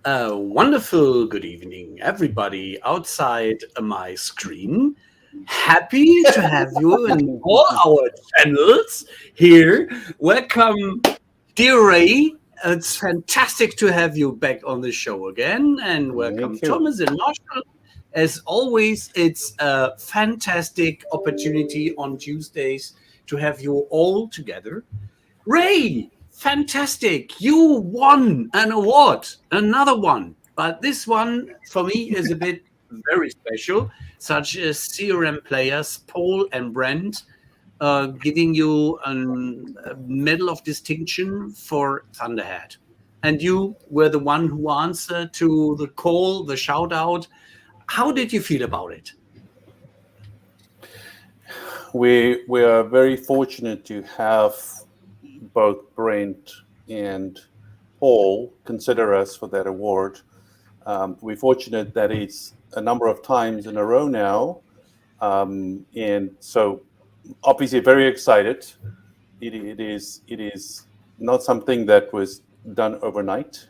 A wonderful good evening, everybody outside my screen. Happy to have you in all our channels here. Welcome, dear Ray. It's fantastic to have you back on the show again. And welcome, Thomas and Marshall. As always, it's a fantastic opportunity on Tuesdays to have you all together. Ray, fantastic. You won an award, another one. But this one, for me, is a bit very special, such as CRM players Paul and Brent giving you a medal of distinction for Thunderhead. And you were the one who answered to the call, the shout out. How did you feel about it? We are very fortunate to have both Brent and Paul consider us for that award. We're fortunate that it's a number of times in a row now, and so obviously very excited. It is not something that was done overnight.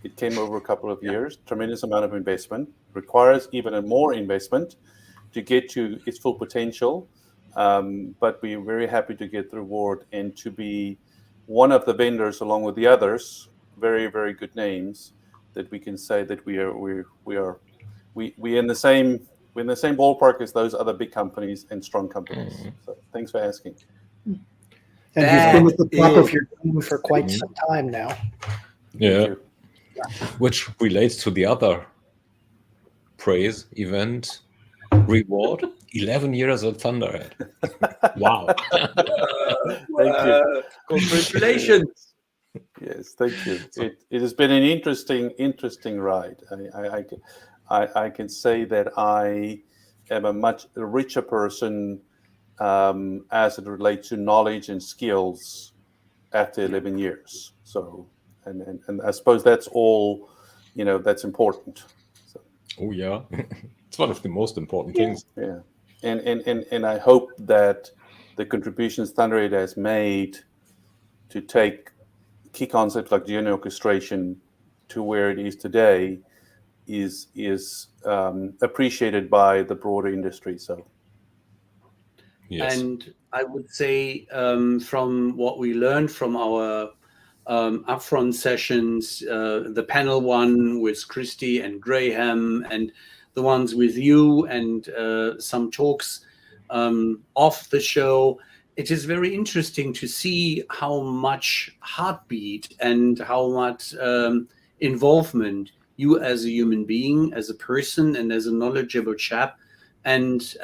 It came over a couple of years. Tremendous amount of investment, requires even more investment to get to its full potential. But we're very happy to get the award and to be one of the vendors, along with the others, very, very good names, that we can say that we're in the same ballpark as those other big companies and strong companies. Mm-hmm. So thanks for asking. And you've been at the top of your game for quite some time now. Yeah. Which relates to the other praise event reward. 11 years at Thunderhead. Wow. Thank you. Congratulations. Yes, thank you. It has been an interesting ride. I can say that I am a much richer person as it relates to knowledge and skills after 11 years. So, and I suppose that's all, that's important. So. Oh yeah, it's one of the most important things. Yeah. And I hope that the contributions Thunderhead has made to take key concepts like Journey Orchestration to where it is today is appreciated by the broader industry. So, yes. And I would say from what we learned from our upfront sessions, the panel one with Christy and Graham, and the ones with you, and some talks off the show, it is very interesting to see how much heartbeat and how much involvement you as a human being, as a person, and as a knowledgeable chap, and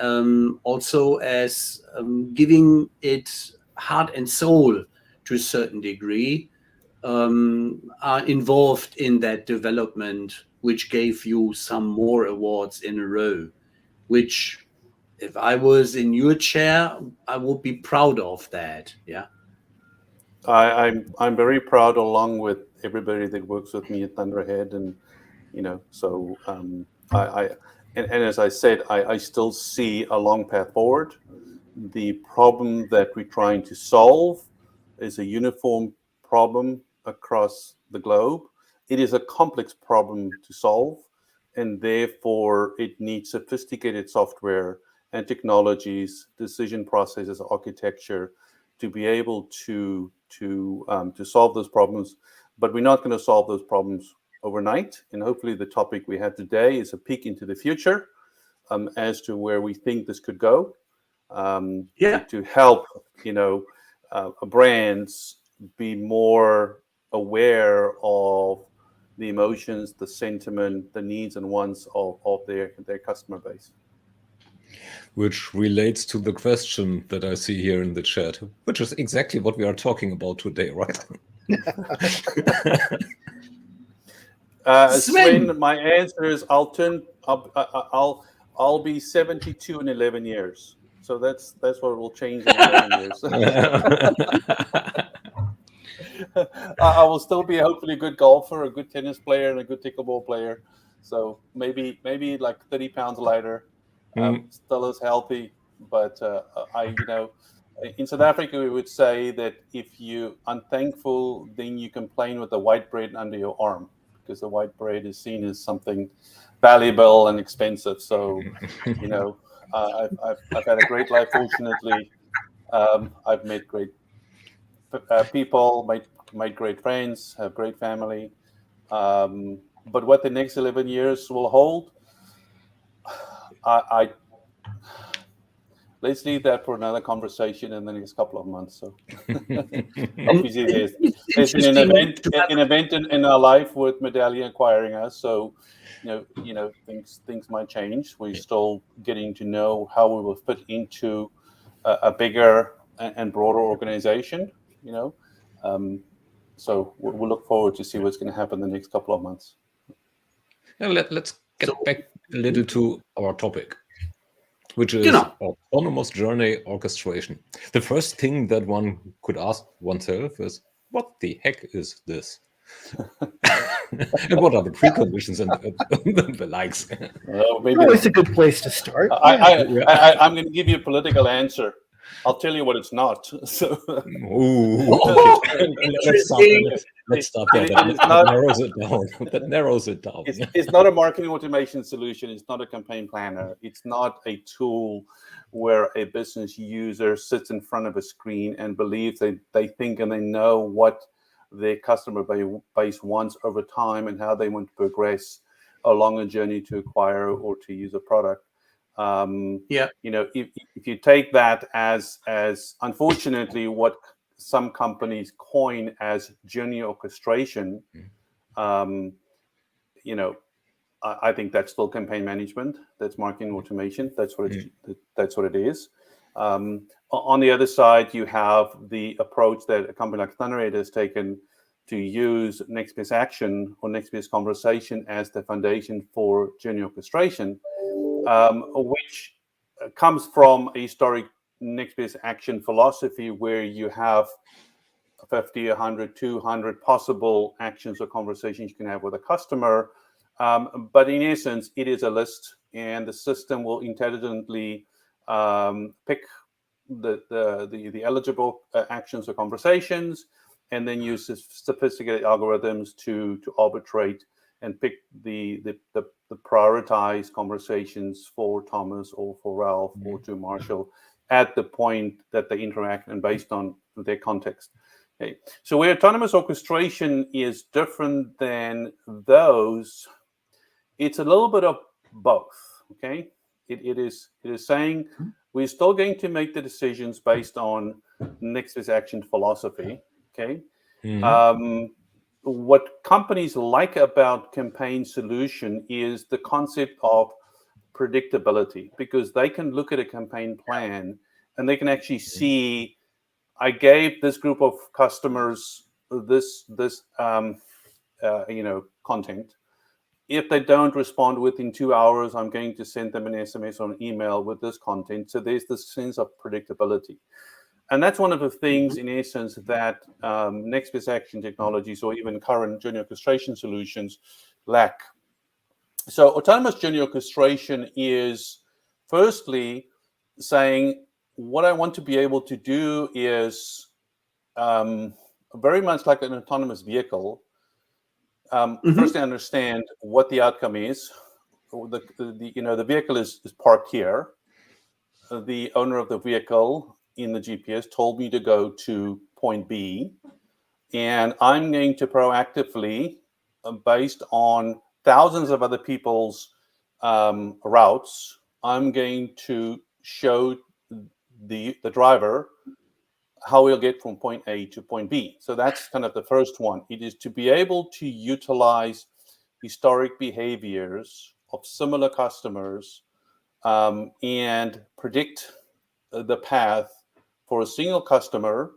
also as giving it heart and soul to a certain degree, are involved in that development, which gave you some more awards in a row, which if I was in your chair, I would be proud of that. Yeah. I'm very proud, along with everybody that works with me at Thunderhead, and so and as I said, I still see a long path forward. The problem that we're trying to solve is a uniform problem across the globe. It is a complex problem to solve, and therefore it needs sophisticated software and technologies, decision processes, architecture to be able to solve those problems. But we're not going to solve those problems overnight. And hopefully the topic we had today is a peek into the future as to where we think this could go. To help, brands be more aware of the emotions, the sentiment, the needs and wants of their customer base. Which relates to the question that I see here in the chat, which is exactly what we are talking about today, right? Sven, my answer is I'll be 72 in 11 years. So that's what will change in 11 years. I will still be hopefully a good golfer, a good tennis player, and a good pickleball player. So maybe like 30 pounds lighter. Still as healthy, but in South Africa we would say that if you unthankful, then you complain with the white bread under your arm, because the white bread is seen as something valuable and expensive. So, I've had a great life. Fortunately, I've met great people, made great friends, have great family. But what the next 11 years will hold, I let's leave that for another conversation in the next couple of months. So obviously there's been an event in our life with Medallion acquiring us. So things might change. We're still getting to know how we will fit into a bigger and broader organization. So we'll look forward to see what's going to happen in the next couple of months. Now let's get back a little to our topic, which is autonomous journey orchestration. The first thing that one could ask oneself is, what the heck is this? And what are the preconditions and the likes? Maybe it's a good place to start. I'm going to give you a political answer. I'll tell you what it's not. So, let's start there. That narrows it down. That narrows it down. It's not a marketing automation solution. It's not a campaign planner. It's not a tool where a business user sits in front of a screen and believes they think and they know what their customer base wants over time and how they want to progress along a journey to acquire or to use a product. If you take that as unfortunately what some companies coin as journey orchestration, I think that's still campaign management. That's marketing automation. That's what it is. On the other side, you have the approach that a company like Thunderhead has taken to use next best action or next best conversation as the foundation for journey orchestration, which comes from a historic next best action philosophy where you have 50, 100, 200 possible actions or conversations you can have with a customer. But in essence, it is a list, and the system will intelligently pick the eligible actions or conversations, and then use sophisticated algorithms to arbitrate and pick the prioritized conversations for Thomas or for Ralph or to Marshall at the point that they interact and based on their context. Okay. So where autonomous orchestration is different than those, it's a little bit of both. Okay, it is saying we're still going to make the decisions based on next best action philosophy. Okay. What companies like about campaign solution is the concept of predictability, because they can look at a campaign plan and they can actually see, I gave this group of customers this content. If they don't respond within 2 hours, I'm going to send them an SMS or an email with this content. So there's this sense of predictability. And that's one of the things, in essence, that next best action technologies or even current journey orchestration solutions lack. So autonomous journey orchestration is firstly saying, what I want to be able to do is very much like an autonomous vehicle. Firstly, understand what the outcome is. The vehicle is parked here. The owner of the vehicle in the GPS told me to go to point B, and I'm going to proactively, based on thousands of other people's routes, I'm going to show the driver how we'll get from point A to point B. So that's kind of the first one. It is to be able to utilize historic behaviors of similar customers and predict the path for a single customer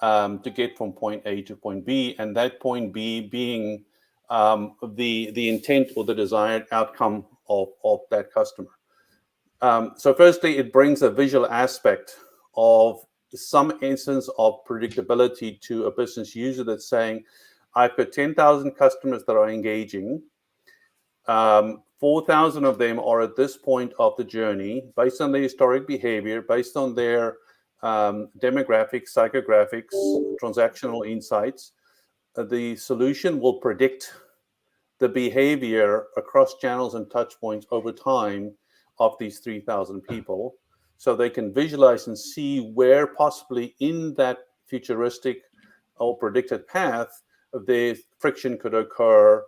to get from point A to point B, and that point B being the intent or the desired outcome of that customer. So firstly, it brings a visual aspect of some instance of predictability to a business user that's saying, I've got 10,000 customers that are engaging. 4,000 of them are at this point of the journey based on their historic behavior, based on their demographics, psychographics, transactional insights. The solution will predict the behavior across channels and touch points over time of these 3,000 people, so they can visualize and see where possibly in that futuristic or predicted path the friction could occur,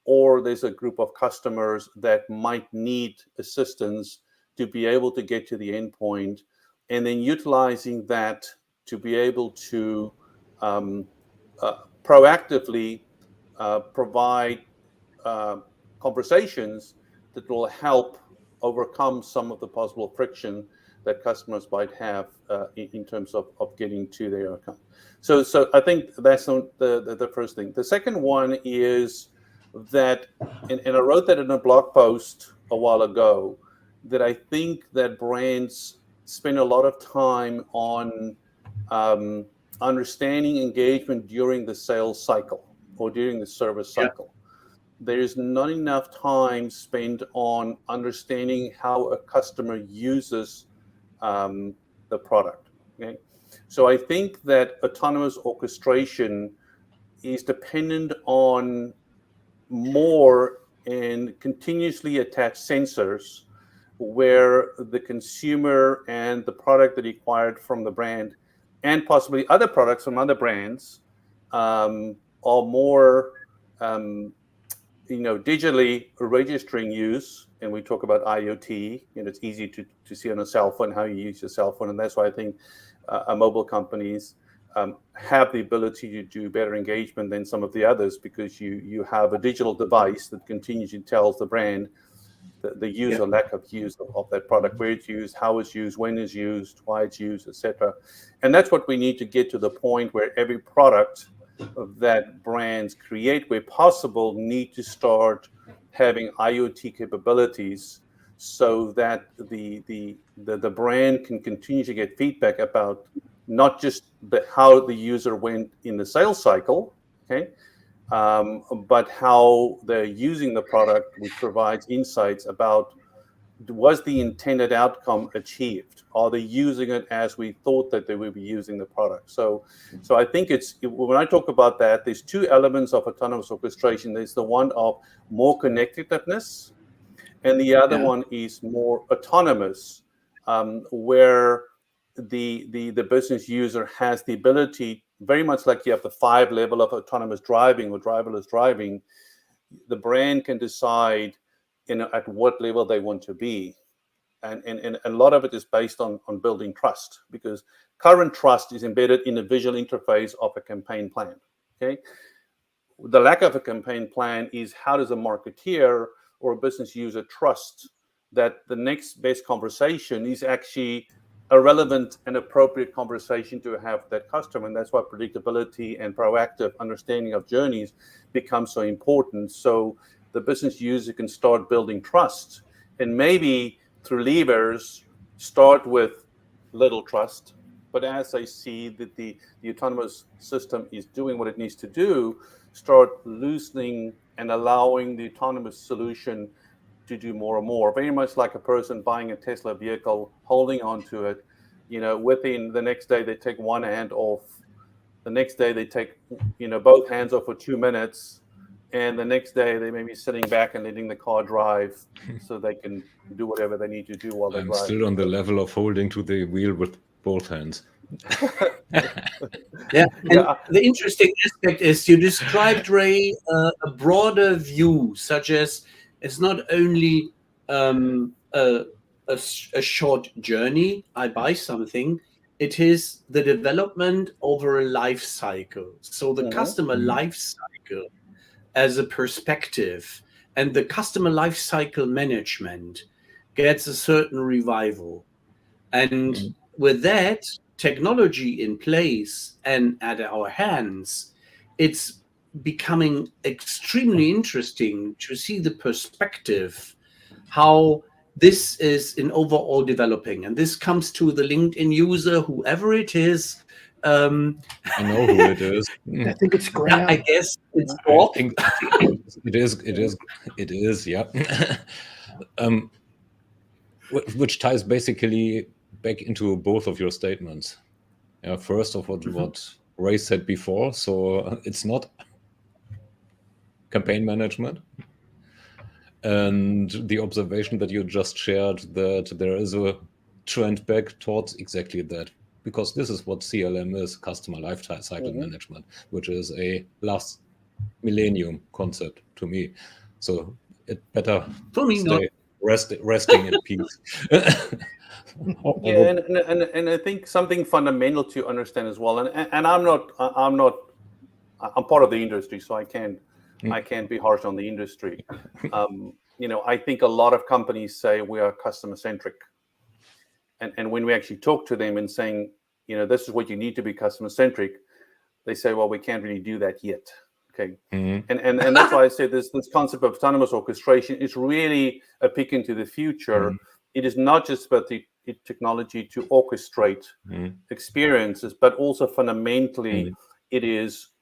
or there's a group of customers that might need assistance to be able to get to the endpoint, and then utilizing that to be able to proactively provide conversations that will help overcome some of the possible friction that customers might have in terms of getting to their account. So I think that's the first thing. The second one is that, and I wrote that in a blog post a while ago, that I think that brands spend a lot of time on understanding engagement during the sales cycle or during the service cycle. There is not enough time spent on understanding how a customer uses the product. Okay, so I think that autonomous orchestration is dependent on more and continuously attached sensors, where the consumer and the product that he acquired from the brand, and possibly other products from other brands, are more digitally registering use. And we talk about IoT, and it's easy to see on a cell phone how you use your cell phone. And that's why I think mobile companies have the ability to do better engagement than some of the others, because you have a digital device that continuously tells the brand the use or lack of use of that product, where it's used, how it's used, when it's used, why it's used, etc. And that's what we need to get to, the point where every product that brands create, where possible, need to start having IoT capabilities, so that the brand can continue to get feedback about not just how the user went in the sales cycle, okay, but how they're using the product, which provides insights about, was the intended outcome achieved? Are they using it as we thought that they would be using the product? So I think when I talk about that, there's two elements of autonomous orchestration. There's the one of more connectedness, and the other one is more autonomous, where the business user has the ability, very much like you have the 5 level of autonomous driving or driverless driving, the brand can decide at what level they want to be. And a lot of it is based on building trust, because current trust is embedded in the visual interface of a campaign plan. Okay, the lack of a campaign plan is, how does a marketeer or a business user trust that the next best conversation is actually a relevant and appropriate conversation to have with that customer? And that's why predictability and proactive understanding of journeys becomes so important. So the business user can start building trust, and maybe through levers start with little trust, but as they see that the autonomous system is doing what it needs to do, start loosening and allowing the autonomous solution to do more and more. Very much like a person buying a Tesla vehicle, holding on to it, within the next day they take one hand off, the next day they take both hands off for 2 minutes, and the next day they may be sitting back and letting the car drive so they can do whatever they need to do while they drive. I'm still on the level of holding to the wheel with both hands. The interesting aspect is you described, Ray, a broader view, such as it's not only a short journey, I buy something, it is the development over a life cycle. So the customer life cycle as a perspective, and the customer life cycle management gets a certain revival. And with that technology in place and at our hands, it's becoming extremely interesting to see the perspective, how this is in overall developing. And this comes to the LinkedIn user, whoever it is. I know who it is. I think it's Graham. I guess it's I think it is, yeah. Which ties basically back into both of your statements. First of what Ray said before. So it's not campaign management. And the observation that you just shared, that there is a trend back towards exactly that, because this is what CLM is, customer lifetime cycle management, which is a last millennium concept to me. So it better For me, stay resting in peace. Yeah, and I think something fundamental to understand as well, and I'm part of the industry, so I can't be harsh on the industry. I think a lot of companies say we are customer centric, and when we actually talk to them and saying, this is what you need to be customer centric, they say, well, we can't really do that yet. Okay, and that's why I say this concept of autonomous orchestration is really a peek into the future. It is not just about the technology to orchestrate experiences, but also fundamentally, it is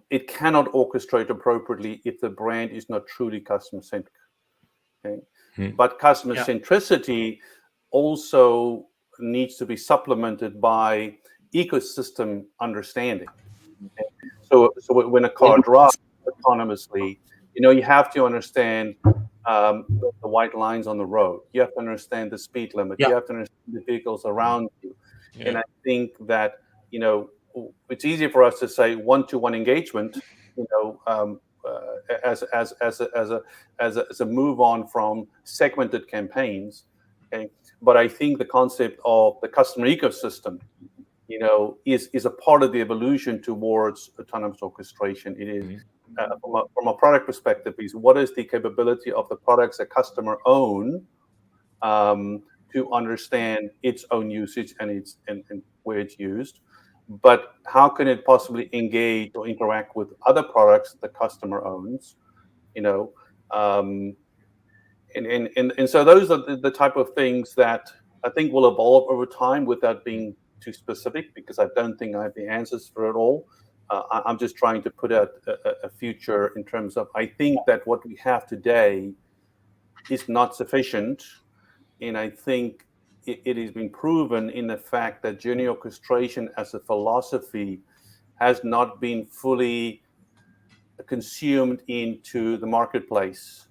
it cannot orchestrate appropriately if the brand is not truly customer centric. Okay, but customer centricity also needs to be supplemented by ecosystem understanding. Okay? So when a car drives autonomously, you have to understand the white lines on the road. You have to understand the speed limit. You have to understand the vehicles around you. And I think that it's easy for us to say one-to-one engagement, as a move on from segmented campaigns. Okay, but I think the concept of the customer ecosystem, is a part of the evolution towards autonomous orchestration. It is from a product perspective, is what is the capability of the products a customer own to understand its own usage and where it's used, but how can it possibly engage or interact with other products the customer owns, and so those are the type of things that I think will evolve over time without being too specific, because I don't think I have the answers for it all. I'm just trying to put out a future in terms of, I think that what we have today is not sufficient. And I think it has been proven in the fact that journey orchestration as a philosophy has not been fully consumed into the marketplace.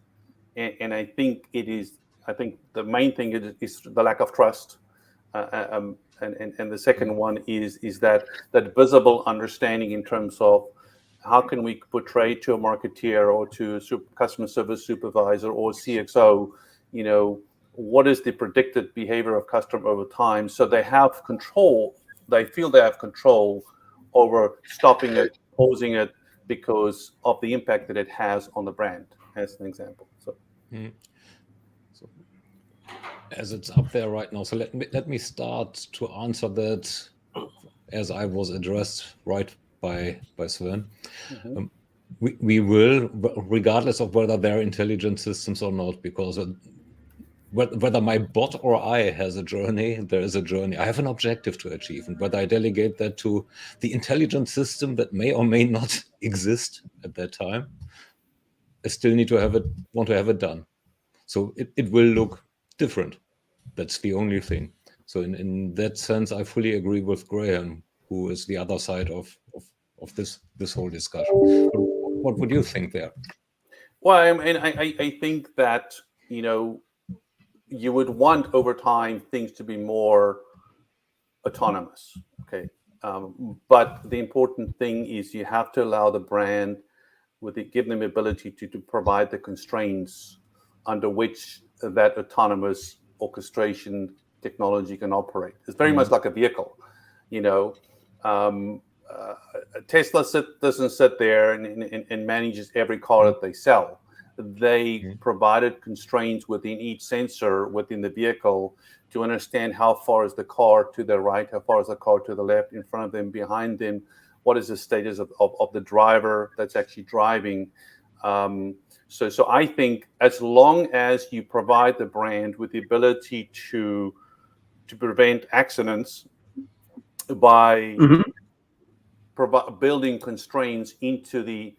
And I think the main thing is the lack of trust. And the second one is that visible understanding in terms of how can we portray to a marketeer or to a customer service supervisor or CXO, what is the predicted behavior of customer over time, so they have control. They feel they have control over stopping it, pausing it, because of the impact that it has on the brand, as an example. So. So as it's up there right now, so let me start to answer that as I was addressed right by Sven. We will, regardless of whether they're intelligent systems or not, because whether my bot or I has a journey, there is a journey. I have an objective to achieve, and whether I delegate that to the intelligent system that may or may not exist at that time, I still need to want to have it done. So it will look different. That's the only thing. So in that sense, I fully agree with Graham, who is the other side of this whole discussion. What would you think there? Well, I think that, you would want over time things to be more autonomous. Okay. But the important thing is you have to allow the brand, give them the ability to provide the constraints under which that autonomous orchestration technology can operate. It's very much like a vehicle. Tesla doesn't sit there and manages every car that they sell. They provided constraints within each sensor within the vehicle to understand how far is the car to the right, how far is the car to the left, in front of them, behind them, what is the status of the driver that's actually driving. So I think as long as you provide the brand with the ability to prevent accidents by building constraints into the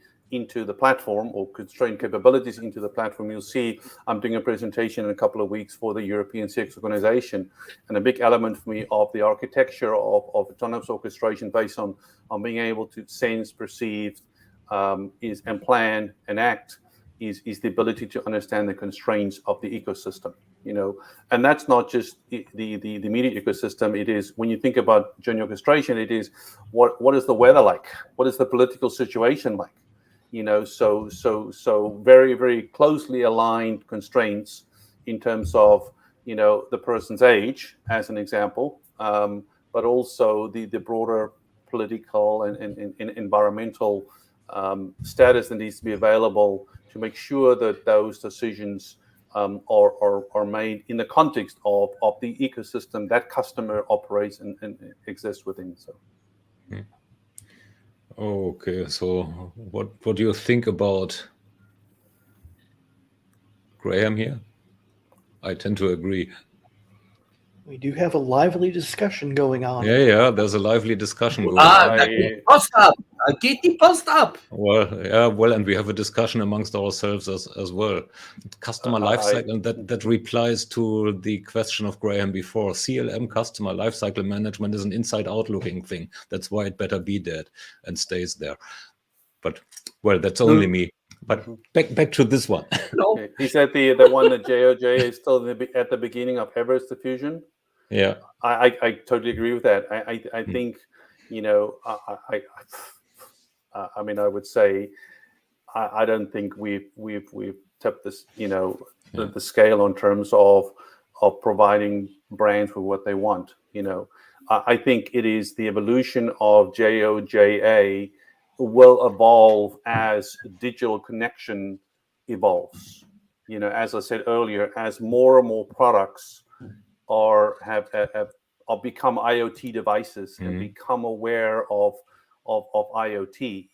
platform, or constraint capabilities into the platform. You'll see I'm doing a presentation in a couple of weeks for the European CX organization, and a big element for me of the architecture of autonomous orchestration based on being able to sense, perceive, and plan and act is the ability to understand the constraints of the ecosystem. And that's not just the immediate ecosystem. It is, when you think about journey orchestration, it is what is the weather like? What is the political situation like? So very, very closely aligned constraints in terms of the person's age, as an example, but also the broader political and environmental status that needs to be available to make sure that those decisions are made in the context of the ecosystem that customer operates and exists within. So. Okay, so what do you think about Graham here? I tend to agree. We do have a lively discussion going on. Yeah, there's a lively discussion going on. Geht die Post ab. Well, and we have a discussion amongst ourselves as well. Customer lifecycle, and that replies to the question of Graham before. CLM, customer lifecycle management, is an inside-out looking thing. That's why it better be dead and stays there. But, well, that's only me. But back to this one. No. He said the one that JOJ is still at the beginning of Everest diffusion. Yeah, I totally agree with that. I think, I would say I don't think we've tipped this, the scale in terms of providing brands with what they want. I think it is the evolution of JOJA will evolve as digital connection evolves. As I said earlier, as more and more products have become IoT devices and become aware of IoT.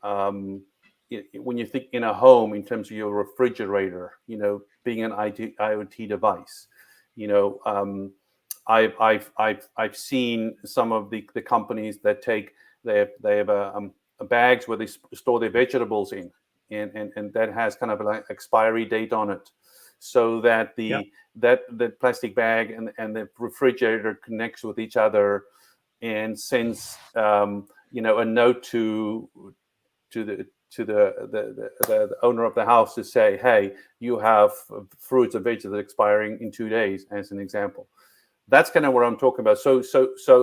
When you think in a home, in terms of your refrigerator, being an IoT device, I've seen some of the companies that they have bags where they store their vegetables in, and that has kind of an expiry date on it, so that the plastic bag and the refrigerator connects with each other and sends a note to the owner of the house to say, hey, you have fruits and vegetables expiring in 2 days, as an example. That's kind of what I'm talking about. So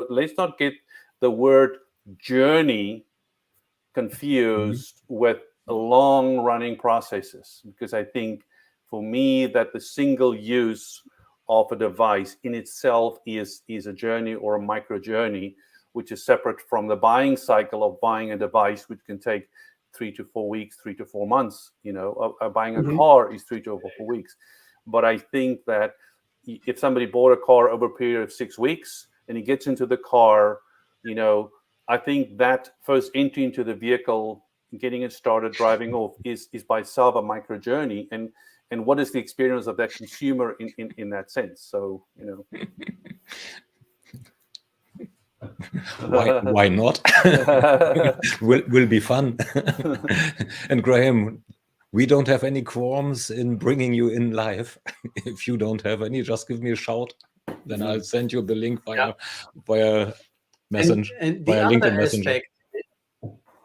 let's not get the word journey confused with long-running processes, because I think for me that the single use of a device in itself is a journey or a micro journey, which is separate from the buying cycle of buying a device, which can take 3 to 4 weeks, 3 to 4 months. Buying a car is 3 to 4 weeks. But I think that if somebody bought a car over a period of 6 weeks and he gets into the car, I think that first entry into the vehicle, getting it started, driving off, is by itself a micro journey. And what is the experience of that consumer in that sense? So, why not? will be fun. And Graham, we don't have any qualms in bringing you in live. If you don't have any, just give me a shout. Then I'll send you the link via Messenger, and via LinkedIn Messenger.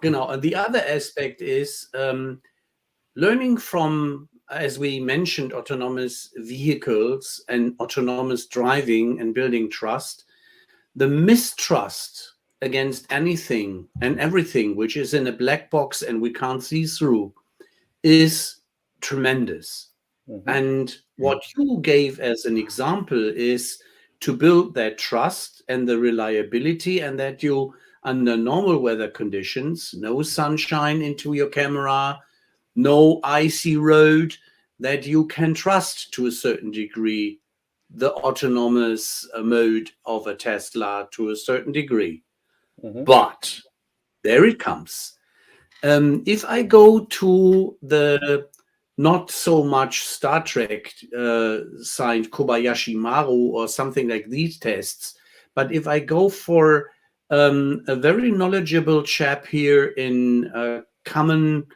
And the other aspect is learning from, as we mentioned, autonomous vehicles and autonomous driving and building trust. The mistrust against anything and everything which is in a black box and we can't see through is tremendous. And what you gave as an example is to build that trust and the reliability, and that you, under normal weather conditions, no sunshine into your camera, no icy road, that you can trust to a certain degree the autonomous mode of a Tesla to a certain degree. But there it comes. If I go to the not so much Star Trek signed Kobayashi Maru or something like these tests, but if I go for a very knowledgeable chap here in common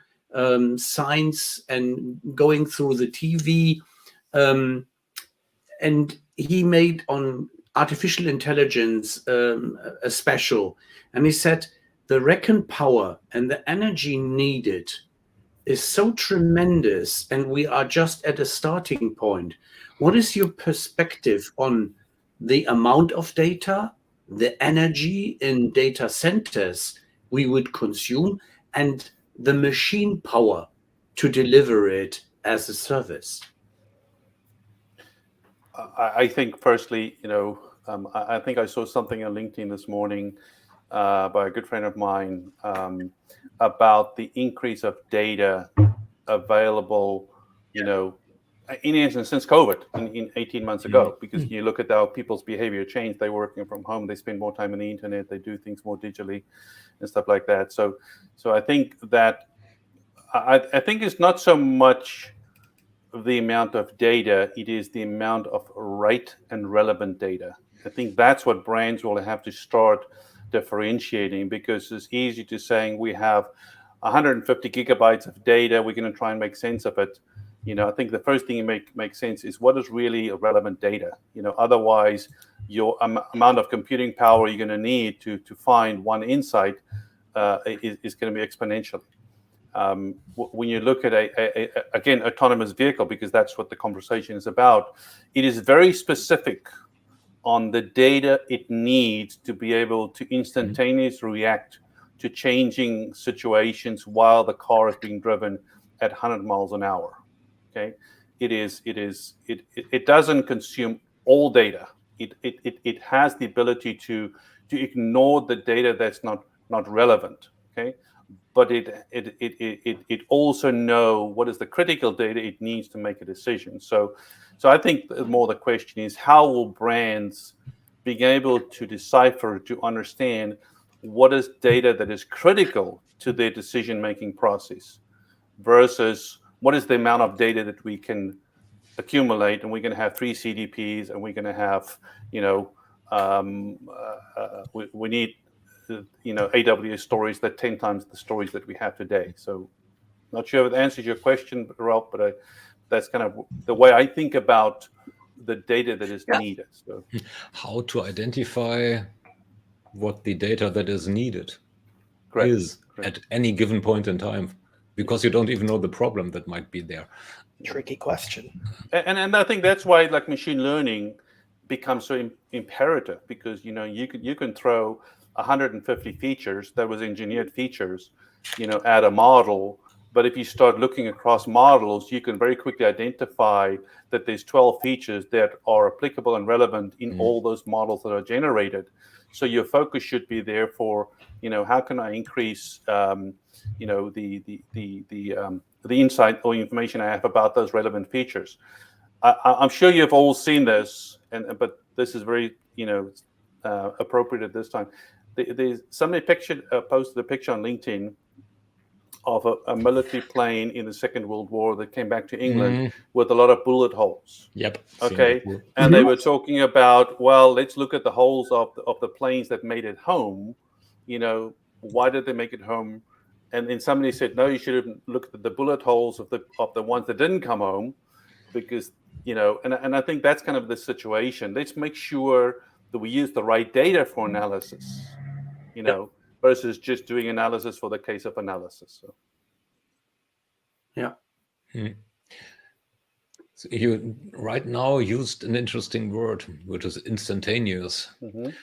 science and going through the TV, and he made on artificial intelligence a special, and he said the reckon power and the energy needed is so tremendous, and we are just at a starting point. What is your perspective on the amount of data, the energy in data centers we would consume, and the machine power to deliver it as a service? I think firstly, I think I saw something on LinkedIn this morning by a good friend of mine about the increase of data available, in essence, since COVID in 18 months ago, because you look at how people's behavior changed. They're working from home, they spend more time on the internet, they do things more digitally and stuff like that. So I think that I think it's not so much the amount of data, it is the amount of right and relevant data. I think that's what brands will have to start differentiating, because it's easy to saying we have 150 gigabytes of data, we're going to try and make sense of it. I think the first thing you make sense is what is really relevant data. Otherwise your amount of computing power you're going to need to find one insight is going to be exponential. When you look at again, autonomous vehicle, because that's what the conversation is about, it is very specific on the data it needs to be able to instantaneously react to changing situations while the car is being driven at 100 miles an hour. Okay, it doesn't consume all data. It has the ability to ignore the data that's not relevant. Okay, but it also know what is the critical data it needs to make a decision. So I think more the question is, how will brands being able to decipher, to understand what is data that is critical to their decision-making process versus what is the amount of data that we can accumulate, and we're going to have 3 CDPs, and we're going to have, we need, AWS stories that 10 times the stories that we have today. So not sure if it answers your question, Ralph, but that's kind of the way I think about the data that is needed. So how to identify what the data that is needed Correct. is at any given point in time, because you don't even know the problem that might be there. Tricky question. And I think that's why like machine learning becomes so imperative, because you can throw 150 features that was engineered features, at a model. But if you start looking across models, you can very quickly identify that there's 12 features that are applicable and relevant in all those models that are generated. So your focus should be there for, how can I increase, the insight or information I have about those relevant features. I'm sure you've all seen this, but this is very, appropriate at this time. Somebody posted a picture on LinkedIn of a military plane in the Second World War that came back to England with a lot of bullet holes. Yep. Okay. And they were talking about, well, let's look at the holes of the planes that made it home. Why did they make it home? And then somebody said, no, you should have looked at the bullet holes of the ones that didn't come home, because, and I think that's kind of the situation. Let's make sure that we use the right data for analysis, versus just doing analysis for the case of analysis. So. Yeah. So you right now used an interesting word, which is instantaneous.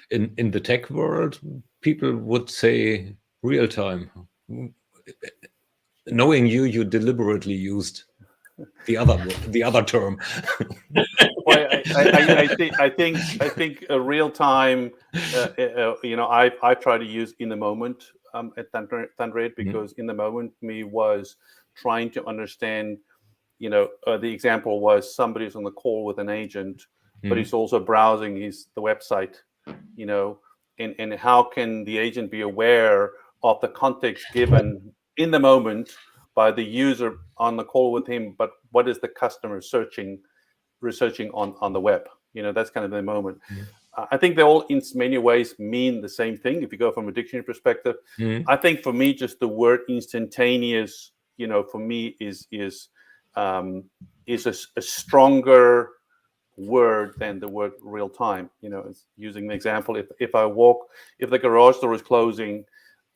In the tech world, people would say real time. Knowing you deliberately used the other term. Well, I think a real time. I try to use in the moment at Thunderhead, because in the moment me was trying to understand. The example was somebody's on the call with an agent, but he's also browsing the website. And how can the agent be aware of the context given in the moment by the user on the call with him, but what is the customer researching on the web? That's kind of the moment. I think they all in many ways mean the same thing if you go from a dictionary perspective. I think for me, just the word instantaneous, for me is a stronger word than the word real time. Using the example, if the garage door is closing,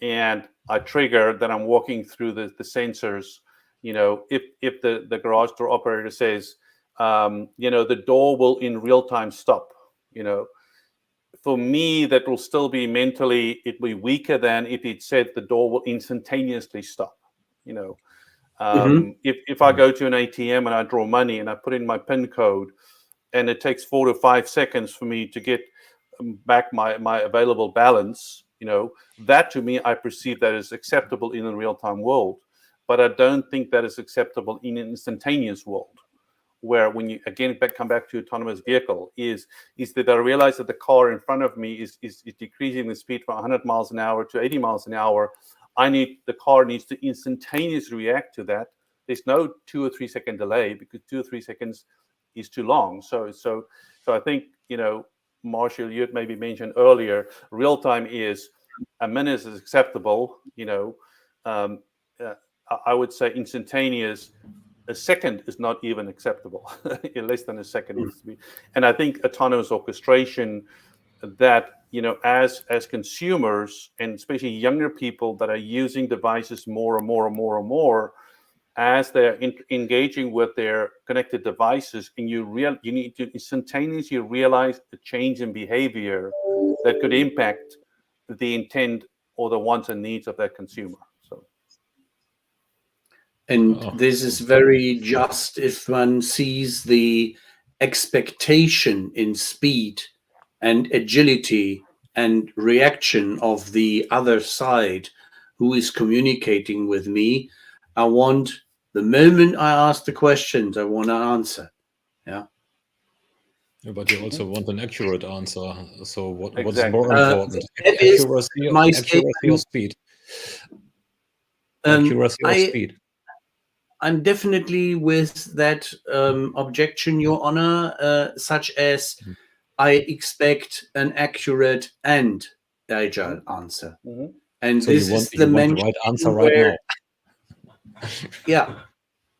and I trigger that I'm walking through the sensors. If the garage door operator says, the door will in real time stop, for me, that will still be mentally, it will be weaker than if it said the door will instantaneously stop. If I go to an ATM and I draw money and I put in my PIN code, and it takes 4 to 5 seconds for me to get back my available balance, that to me, I perceive that as acceptable in a real-time world. But I don't think that is acceptable in an instantaneous world, where when you again come back to autonomous vehicle, is that I realize that the car in front of me is decreasing the speed from 100 miles an hour to 80 miles an hour. The car needs to instantaneously react to that. There's no 2 or 3 second delay, because 2 or 3 seconds is too long. So I think, Marshall, you had maybe mentioned earlier, real time is a minute is acceptable. I would say instantaneous, a second is not even acceptable. Less than a second needs to be. And I think autonomous orchestration, that as consumers, and especially younger people that are using devices more and more and more and more, as they're engaging with their connected devices, and you need to instantaneously realize the change in behavior that could impact the intent or the wants and needs of that consumer. And this is very just if one sees the expectation in speed and agility and reaction of the other side who is communicating with me. I want, the moment I ask the questions, I want an answer. Yeah. But you also want an accurate answer. So what's Exactly. more important? Accuracy or speed? Accuracy or speed? I'm definitely with that objection, Your Honor, such as I expect an accurate and agile answer. And so this is the right answer right now. Yeah.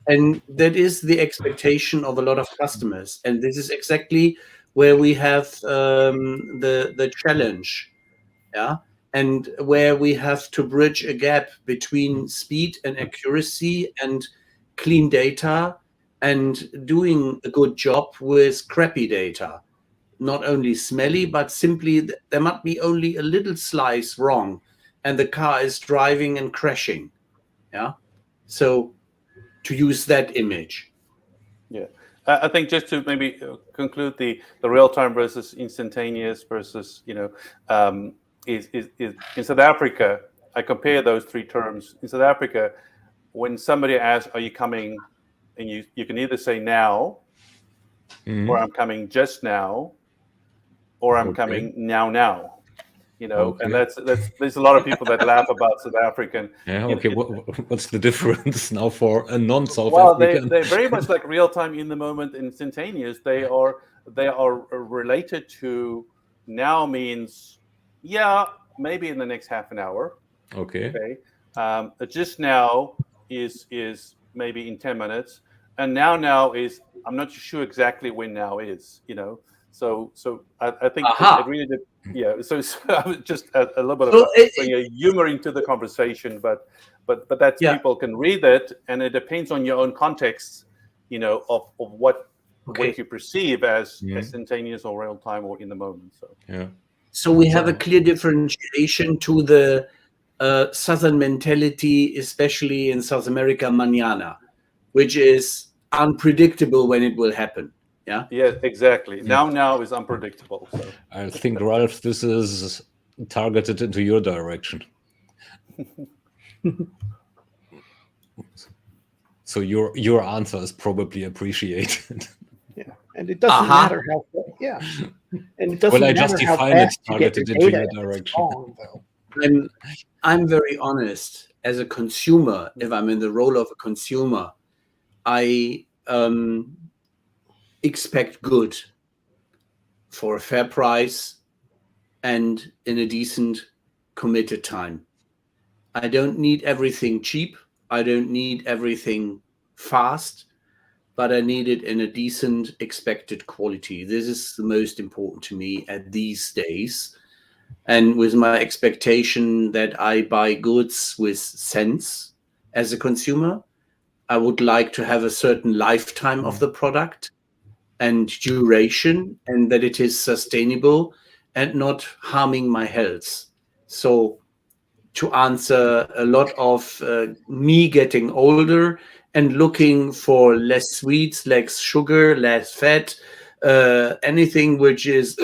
And that is the expectation of a lot of customers. And this is exactly where we have the challenge. Yeah. And where we have to bridge a gap between speed and accuracy and clean data and doing a good job with crappy data. Not only smelly, but simply there might be only a little slice wrong and the car is driving and crashing. Yeah. So to use that image. Yeah. I think just to maybe conclude the real-time versus instantaneous versus, is in South Africa, I compare those three terms. In South Africa, when somebody asks, are you coming? And you can either say now, or I'm coming just now, or I'm coming now. And there's a lot of people that laugh about South African. Yeah, okay. What's the difference now for a non-South African? Well, they're very much like real time, in the moment, instantaneous. They are related to now means, yeah, maybe in the next half an hour. Okay. Just now is maybe in 10 minutes, and now is, I'm not sure exactly when now is. So I think it really did. Yeah, so just a little bit of humor into the conversation, but that people can read it, and it depends on your own context, of what you perceive as instantaneous or real time or in the moment. So we have a clear differentiation to the Southern mentality, especially in South America, mañana, which is unpredictable when it will happen. Yeah. Yeah, exactly. Now is unpredictable. So. I think, Ralph, this is targeted into your direction. So your answer is probably appreciated. Yeah, and it doesn't matter how. Yeah, and it doesn't matter just how define fast it targeted you get into your your direction. wrong, though. I'm very honest. As a consumer, if I'm in the role of a consumer, I expect good for a fair price and in a decent committed time. I don't need everything cheap. I don't need everything fast, but I need it in a decent expected quality. This is the most important to me at these days. and with my expectation that I buy goods with sense as a consumer. I would like to have a certain lifetime of the product and duration, and that it is sustainable and not harming my health. So to answer a lot of me getting older and looking for less sweets, less sugar, less fat, anything which is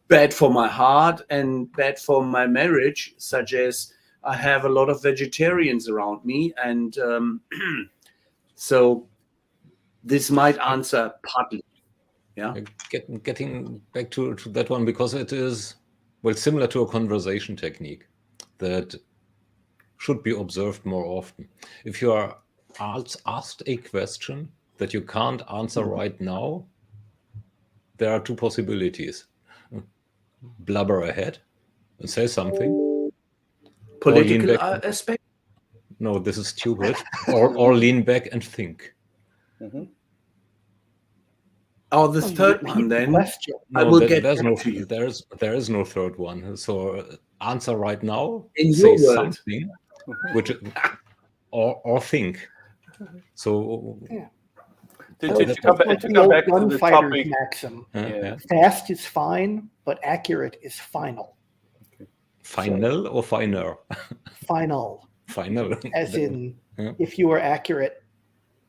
bad for my heart and bad for my marriage, such as I have a lot of vegetarians around me. And so this might answer partly. Yeah. Getting back to that one, because it is, well, similar to a conversation technique that should be observed more often. If you are asked a question that you can't answer right now, there are two possibilities. Blubber ahead and say something. Political aspect? No, this is stupid. or lean back and think. Mm-hmm. Oh, the third one then. No, I will get there's no, to you. there is no third one. So answer right now. In say your world. something, which or think. So To come back to the gunfighter's topic. maxim. yeah. Fast is fine, but accurate is final. Final or finer? Final. Final. As in, Yeah. if you are accurate,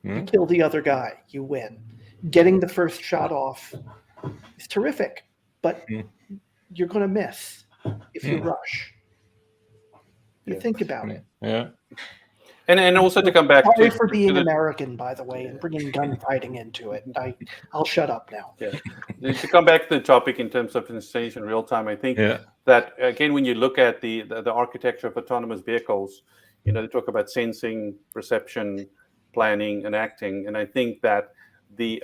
you kill the other guy, you win. Getting the first shot off is terrific, but you're going to miss if you rush. You think about it. Yeah. And also to come back Sorry to for being the, American, by the way, and bringing gunfighting into it. I'll shut up now. Yeah. To come back to the topic in terms of instantaneous and real time, I think that again, when you look at the architecture of autonomous vehicles, they talk about sensing, perception, planning, and acting, and I think that the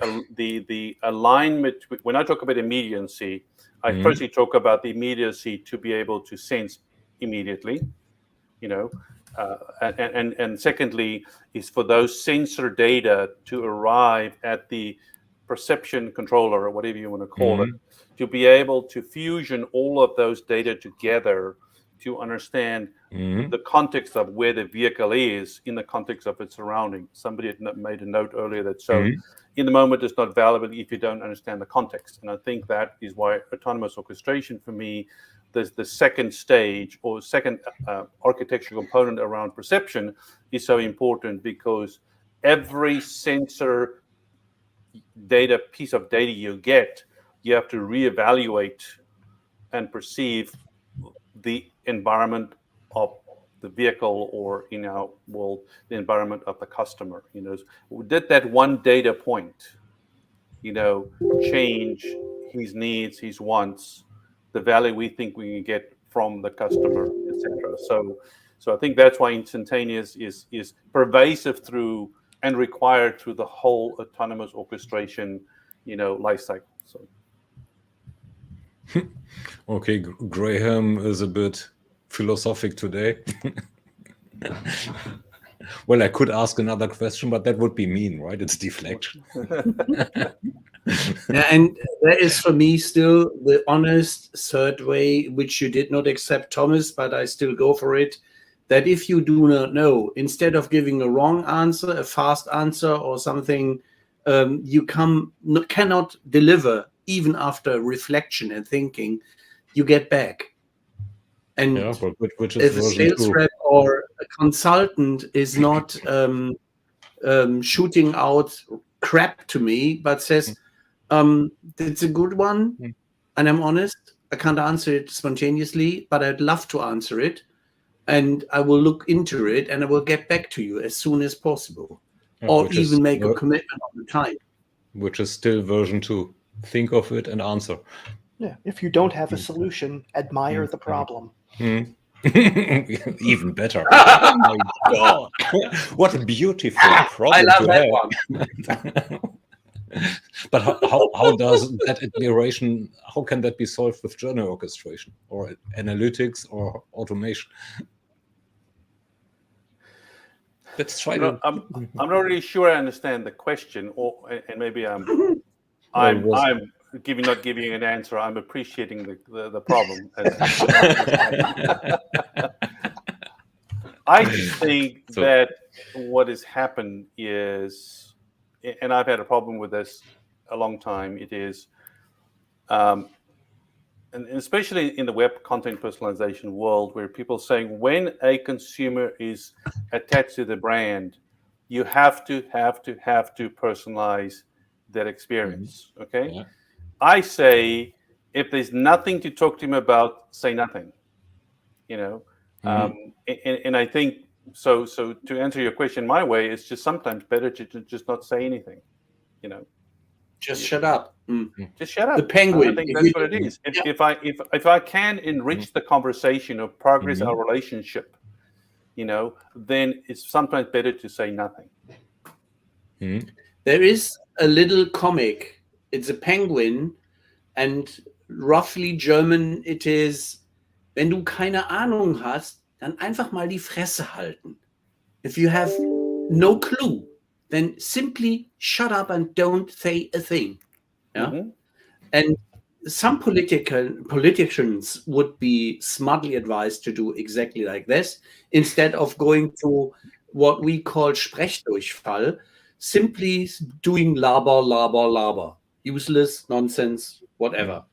alignment. When I talk about immediacy, I firstly talk about the immediacy to be able to sense immediately, and secondly is for those sensor data to arrive at the perception controller, or whatever you want to call it, to be able to fusion all of those data together to understand the context of where the vehicle is in the context of its surroundings. Somebody had made a note earlier that in the moment is not valuable if you don't understand the context. And I think that is why autonomous orchestration for me, the second stage or second architectural component around perception is so important, because every sensor piece of data you get, you have to reevaluate and perceive the environment of the vehicle, or in our world, the environment of the customer. Did that one data point, change his needs, his wants, the value we think we can get from the customer, etc. So I think that's why instantaneous is pervasive through and required through the whole autonomous orchestration, life cycle. So. Okay, Graham is a bit philosophic today. Well, I could ask another question, but that would be mean, right? It's deflection. Yeah, and there is for me still the honest third way, which you did not accept, Thomas, but I still go for it, that if you do not know, instead of giving a wrong answer, a fast answer or something, you cannot deliver even after reflection and thinking, you get back. And which is if a sales rep or a consultant is not shooting out crap to me, but says, it's a good one, and I'm honest, I can't answer it spontaneously, but I'd love to answer it, and I will look into it, and I will get back to you as soon as possible, or even make a commitment on the time. Which is still version 2. Think of it and answer. Yeah. If you don't have a solution, admire the problem. Even better. Oh my God. What a beautiful problem I love to that have. One. But how does that iteration, how can that be solved with journey orchestration or analytics or automation? Let's try to. I'm not really sure I understand the question, and maybe I'm not giving you an answer. I'm appreciating the problem. I just think that what has happened is, and I've had a problem with this a long time, it is, and especially in the web content personalization world, where people are saying when a consumer is attached to the brand, you have to personalize that experience. Okay. Yeah. I say, if there's nothing to talk to him about, say nothing. And I think so. So to answer your question, my way is just sometimes better to just not say anything. Just shut up. Just shut up. The penguin. I think that's what it is. If I can enrich the conversation or progress our relationship, then it's sometimes better to say nothing. There is a little comic. It's a penguin, and roughly German it is, wenn du keine Ahnung hast, dann einfach mal die Fresse halten. If you have no clue, then simply shut up and don't say a thing. Yeah. And some politicians would be smartly advised to do exactly like this, instead of going to what we call Sprechdurchfall, simply doing laber, laber, laber, useless, nonsense, whatever.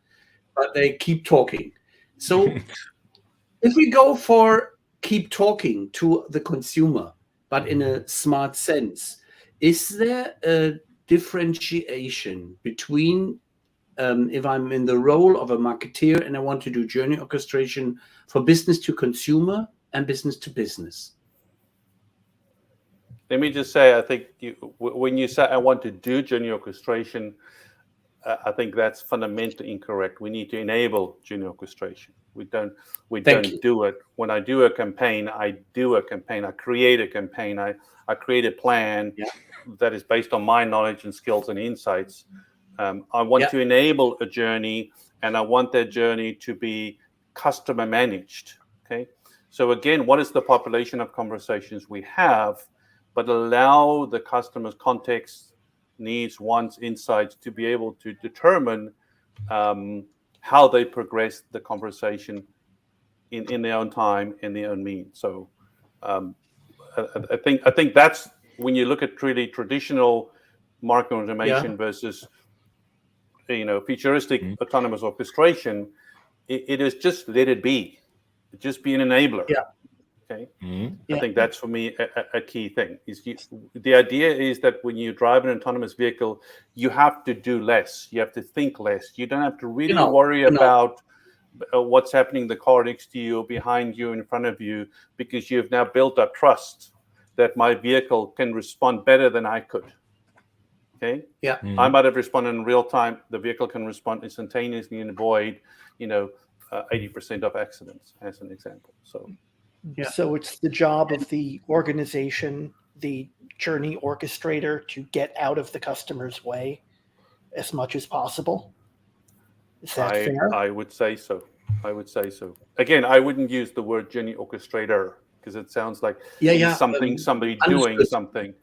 But they keep talking. So if we go for keep talking to the consumer, but in a smart sense, is there a differentiation between if I'm in the role of a marketeer and I want to do journey orchestration for business to consumer and business to business? Let me just say, I think when you say I want to do journey orchestration, I think that's fundamentally incorrect. We need to enable journey orchestration. We don't do it. When I do a campaign, I create a campaign. I create a plan that is based on my knowledge and skills and insights. I want to enable a journey, and I want that journey to be customer managed. Okay. So again, what is the population of conversations we have, but allow the customer's context, needs, wants, insights to be able to determine how they progress the conversation in their own time, in their own means. So I think that's when you look at really traditional marketing automation versus futuristic autonomous orchestration, it is just let it be. Just be an enabler. Okay. I think that's for me a key thing. The idea is that when you drive an autonomous vehicle, you have to do less. You have to think less. You don't have to really worry about what's happening in the car next to you, behind you, in front of you, because you've now built up trust that my vehicle can respond better than I could. Okay. Yeah. I might have responded in real time. The vehicle can respond instantaneously and avoid, 80% of accidents, as an example. So. Yeah. So it's the job of the organization, the journey orchestrator, to get out of the customer's way as much as possible. Is that fair? I would say so. Again, I wouldn't use the word journey orchestrator because it sounds like somebody doing something.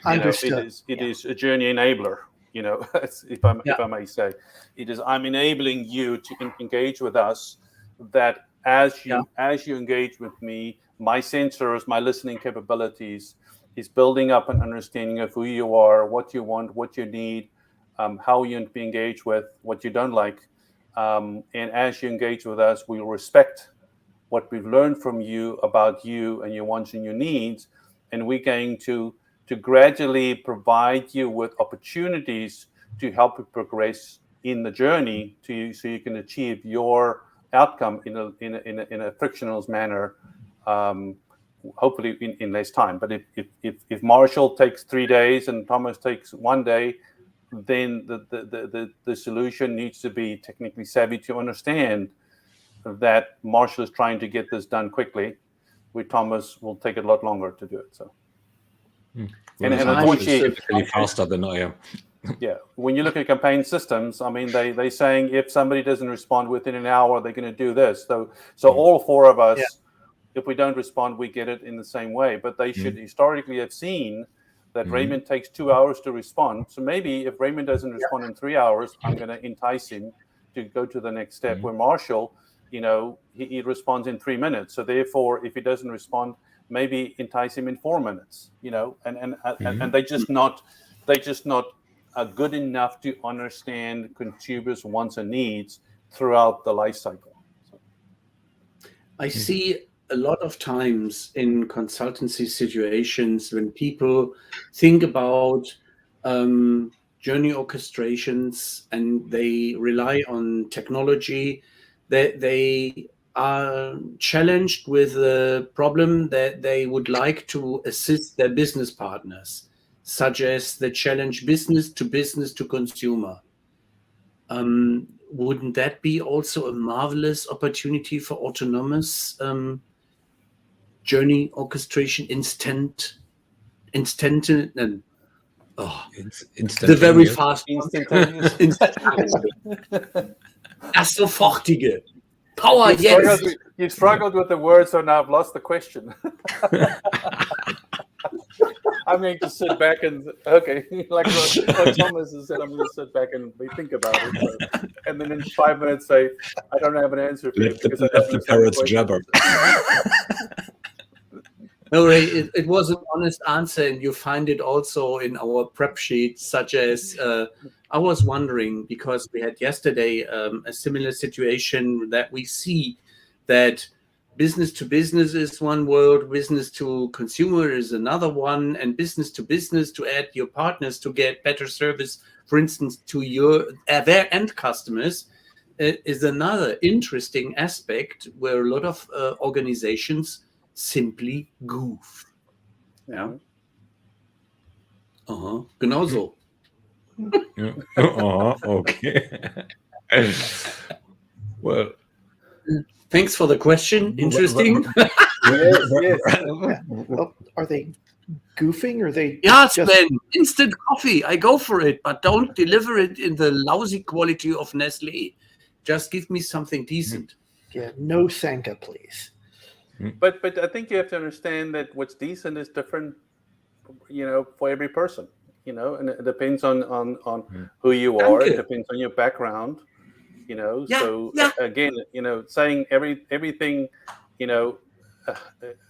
Understood. It is a journey enabler. If I may say, I'm enabling you to engage with us. That as you engage with me, my sensors, my listening capabilities is building up an understanding of who you are, what you want, what you need, how you want to be engaged with, what you don't like. And as you engage with us, we will respect what we've learned from you about you and your wants and your needs. And we're going to gradually provide you with opportunities to help you progress in the journey so you can achieve your outcome in a frictionless manner, hopefully in less time. But if Marshall takes 3 days and Thomas takes 1 day, then the solution needs to be technically savvy to understand that Marshall is trying to get this done quickly, where Thomas will take a lot longer to do it. So, and unfortunately, faster than I am. Yeah, when you look at campaign systems, I mean, they saying if somebody doesn't respond within an hour, they're going to do this. So all four of us, if we don't respond, we get it in the same way. But they should historically have seen that Raymond takes 2 hours to respond. So maybe if Raymond doesn't respond in 3 hours, I'm going to entice him to go to the next step. Where Marshall, he responds in 3 minutes. So therefore, if he doesn't respond, maybe entice him in 4 minutes. And they just not good enough to understand consumers' wants and needs throughout the life cycle. I see a lot of times in consultancy situations when people think about journey orchestrations and they rely on technology, that they are challenged with a problem that they would like to assist their business partners, such as the challenge business to consumer. Wouldn't that be also a marvelous opportunity for autonomous journey orchestration, the very fast, das sofortige, Power jetzt. You struggled with the word, so now I've lost the question. I'm going to sit back and, like what Thomas has said, I'm going to sit back and think about it. So, and then in 5 minutes say, I don't have an answer for it. Let the parrots jabber. No, Ray, it was an honest answer, and you find it also in our prep sheet, such as I was wondering, because we had yesterday a similar situation that we see that business to business is one world, business to consumer is another one, and business to add your partners to get better service, for instance, to their end customers, is another interesting aspect where a lot of organizations simply goof. Ja. Aha, genau so. Okay. Well, thanks for the question. Interesting. Yes. Well, are they goofing or they? Yeah, Sven, instant coffee. I go for it, but don't deliver it in the lousy quality of Nestle. Just give me something decent. Yeah, no Sanka, please. But I think you have to understand that what's decent is different, for every person, and it depends on who you are. It depends on your background, So again, saying everything,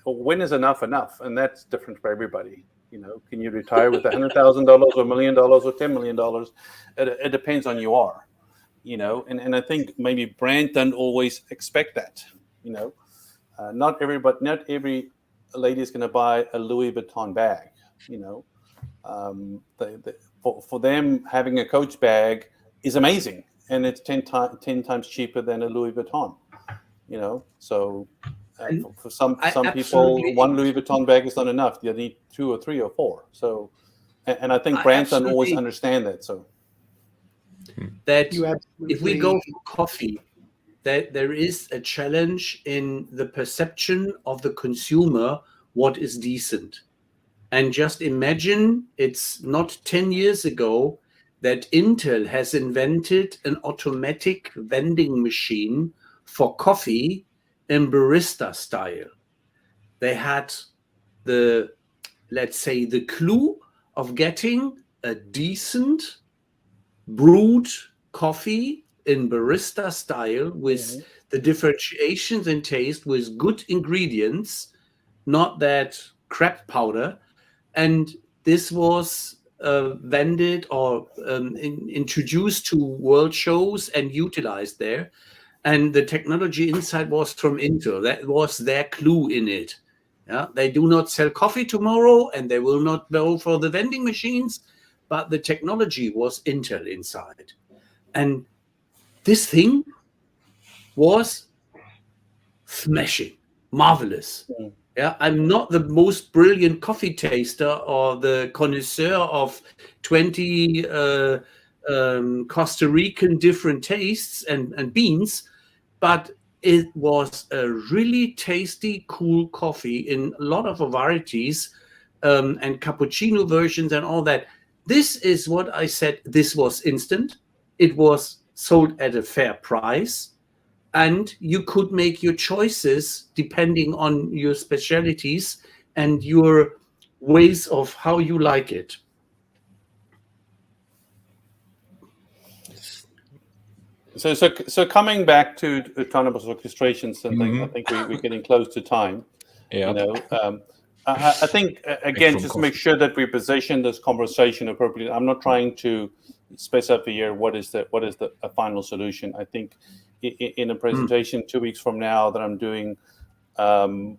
when is enough, and that's different for everybody. Can you retire with $100,000 or $1 million or $10 million? It depends on you are, and I think maybe brand don't always expect that, Not every lady is going to buy a Louis Vuitton bag, For them, having a Coach bag is amazing, and it's 10 times cheaper than a Louis Vuitton, So for some people, one Louis Vuitton bag is not enough. You need 2 or 3 or 4. So, and I think brands don't always understand that. So that if we go for coffee, that there is a challenge in the perception of the consumer what is decent. And just imagine it's not 10 years ago that Intel has invented an automatic vending machine for coffee in barista style. They had the clue of getting a decent brewed coffee in barista style with the differentiations in taste with good ingredients, not that crap powder. And this was vended or introduced to world shows and utilized there. And the technology inside was from Intel. That was their clue in it. Yeah, they do not sell coffee tomorrow, and they will not go for the vending machines, but the technology was Intel inside. And this thing was smashing, marvelous. Yeah, I'm not the most brilliant coffee taster or the connoisseur of 20 Costa Rican different tastes and beans, but it was a really tasty, cool coffee in a lot of varieties and cappuccino versions and all that. This is what I said. This was instant. It was sold at a fair price, and you could make your choices depending on your specialties and your ways of how you like it. So coming back to autonomous orchestration, something I think we're getting close to time. Yeah. You know, I think again, just to make sure that we position this conversation appropriately. I'm not trying to specify here what is the final solution. I think in a presentation 2 weeks from now that I'm doing, I'm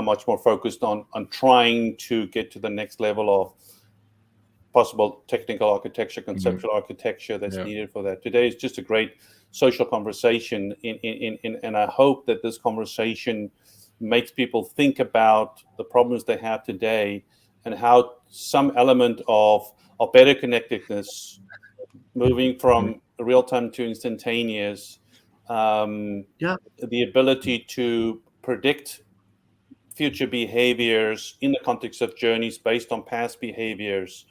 much more focused on trying to get to the next level of possible technical architecture, conceptual architecture that's needed for that. Today is just a great social conversation, and I hope that this conversation makes people think about the problems they have today and how some element of better connectedness, moving from real-time to instantaneous, the ability to predict future behaviors in the context of journeys based on past behaviors,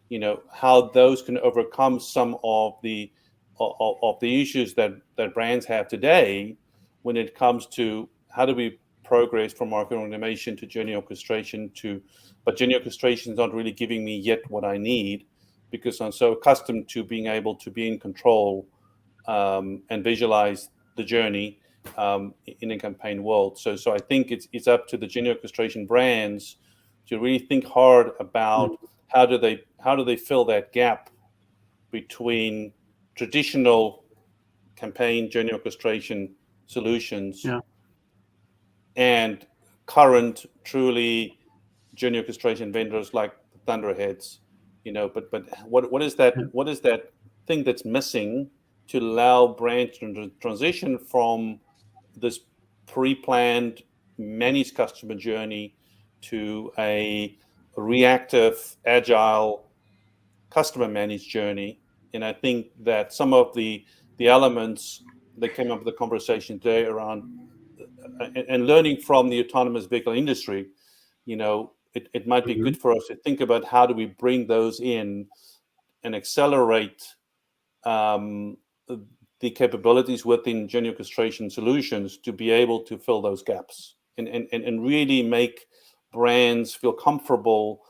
you know, how those can overcome some of the issues that brands have today when it comes to how do we progress from marketing automation to journey orchestration but journey orchestration is not really giving me yet what I need because I'm so accustomed to being able to be in control and visualize the journey in a campaign world. So I think it's up to the journey orchestration brands to really think hard about how do they fill that gap between traditional campaign journey orchestration solutions and current truly journey orchestration vendors like Thunderheads, you know. But what is that thing that's missing to allow brands to transition from this pre-planned managed customer journey to a reactive, agile, customer managed journey? And I think that some of the elements that came up with the conversation today around and learning from the autonomous vehicle industry, you know, it might be good for us to think about how do we bring those in and accelerate the capabilities within journey orchestration solutions to be able to fill those gaps and really make brands feel comfortable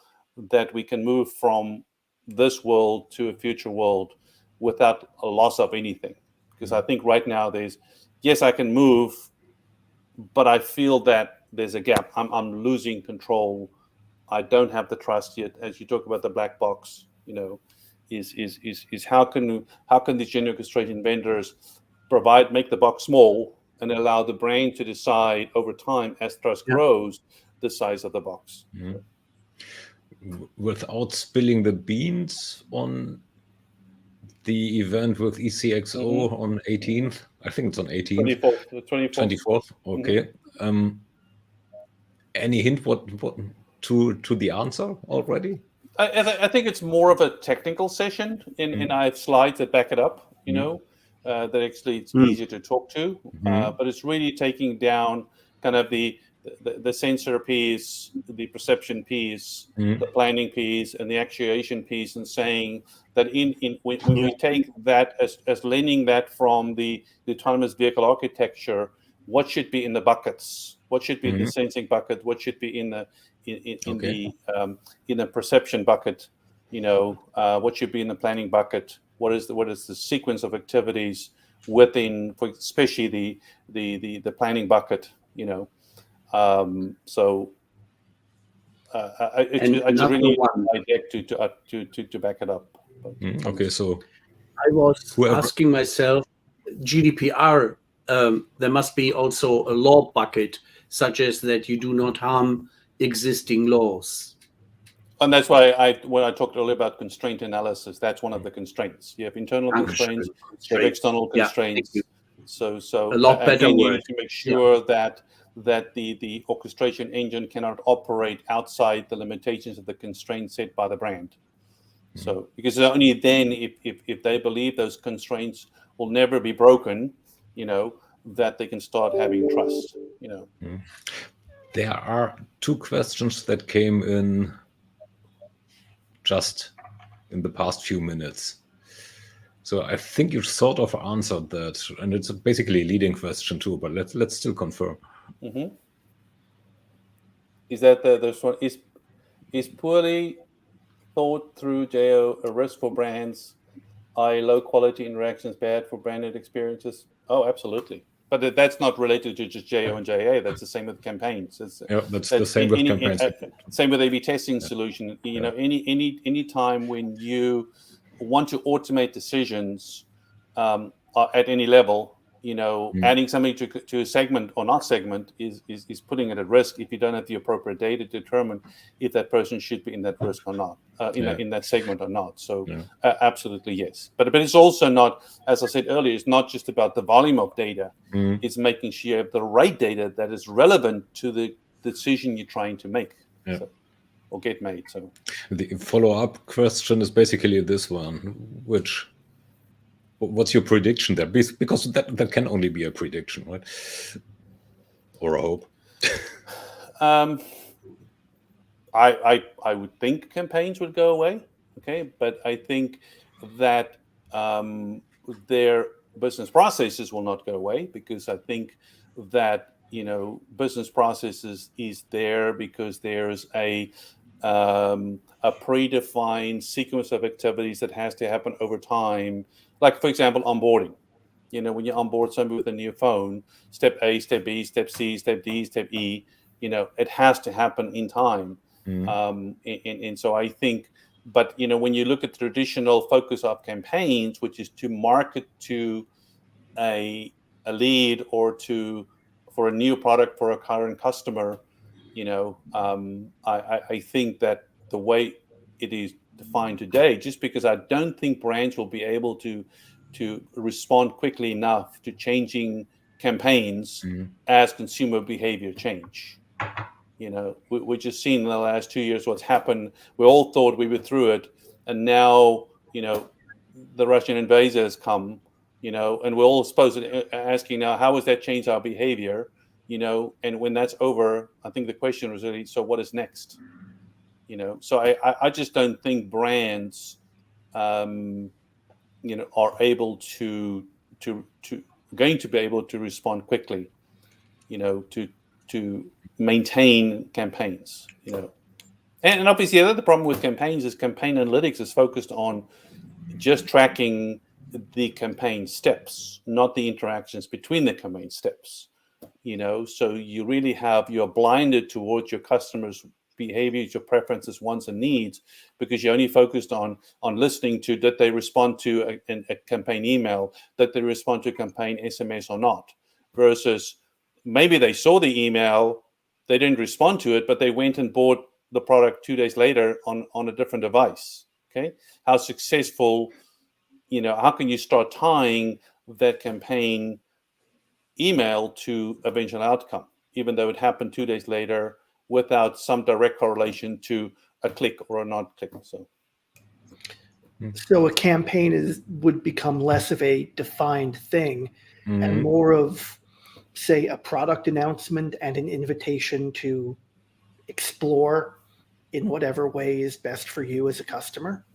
that we can move from this world to a future world without a loss of anything. Because I think right now yes, I can move, but I feel that there's a gap. I'm losing control. I don't have the trust yet. As you talk about the black box, you know, is how can these journey orchestration vendors make the box small and allow the brain to decide over time as trust grows the size of the box. Without spilling the beans on the event with ECXO on 18th, I think it's on 18th. 24th. Okay. Any hint what to the answer already? I think it's more of a technical session, and I have slides that back it up. You know, that actually it's easier to talk to, but it's really taking down kind of the sensor piece, the perception piece, the planning piece, and the actuation piece, and saying that when we take that as learning that from the autonomous vehicle architecture, what should be in the buckets? What should be in the sensing bucket? What should be in the perception bucket? You know, what should be in the planning bucket? What is the sequence of activities within, especially the planning bucket? You know, so I just really like to back it up. Okay, so I was asking myself, GDPR. There must be also a law bucket, such as that you do not harm existing laws. And that's why when I talked earlier about constraint analysis, that's one of the constraints. You have internal constraints, you have external constraints. Yeah, so a lot better you word. need to make sure that the orchestration engine cannot operate outside the limitations of the constraints set by the brand. So because only then, if they believe those constraints will never be broken, you know, that they can start having trust, you know. There are two questions that came in just in the past few minutes. So I think you sort of answered that, and it's basically a leading question too, but let's still confirm. Is that this one? Is poorly thought through JO a risk for brands? Are low quality interactions bad for branded experiences? Oh, absolutely. But that's not related to just JO and JA. That's the same with campaigns. That's the same with campaigns. Same with A/B testing solution. Any time when you want to automate decisions at any level, adding something to a segment or not segment is putting it at risk if you don't have the appropriate data to determine if that person should be in that risk or not, in that segment or not. So absolutely yes. But it's also not, as I said earlier, it's not just about the volume of data. It's making sure you have the right data that is relevant to the decision you're trying to make. Or get made. So the follow-up question is basically this one, what's your prediction there? Because that can only be a prediction, right? Or a hope. I would think campaigns would go away, okay? But I think that their business processes will not go away, because I think that business processes is there because there's a predefined sequence of activities that has to happen over time. Like, for example, onboarding. When you onboard somebody with a new phone, step A, step B, step C, step D, step E, it has to happen in time. And so I think, but, when you look at the traditional focus of campaigns, which is to market to a lead or for a new product for a current customer, I think that the way it is defined today, just because I don't think brands will be able to respond quickly enough to changing campaigns as consumer behavior change. We just seen in the last 2 years what's happened. We all thought we were through it, and now the Russian invasion has come, and we're all supposed to asking now, how has that changed our behavior? And when that's over, I think the question was really, so what is next? So I just don't think brands, are able to going to be able to respond quickly, to maintain campaigns, And obviously, the other problem with campaigns is campaign analytics is focused on just tracking the campaign steps, not the interactions between the campaign steps. So you really you're blinded towards your customers' behaviors, your preferences, wants, and needs, because you're only focused on listening to, did they respond to a campaign email, did they respond to a campaign SMS or not, versus maybe they saw the email, they didn't respond to it, but they went and bought the product 2 days later on a different device. Okay, how successful, how can you start tying that campaign email to eventual outcome, even though it happened 2 days later, without some direct correlation to a click or a not click. So a campaign would become less of a defined thing and more of, say, a product announcement and an invitation to explore in whatever way is best for you as a customer.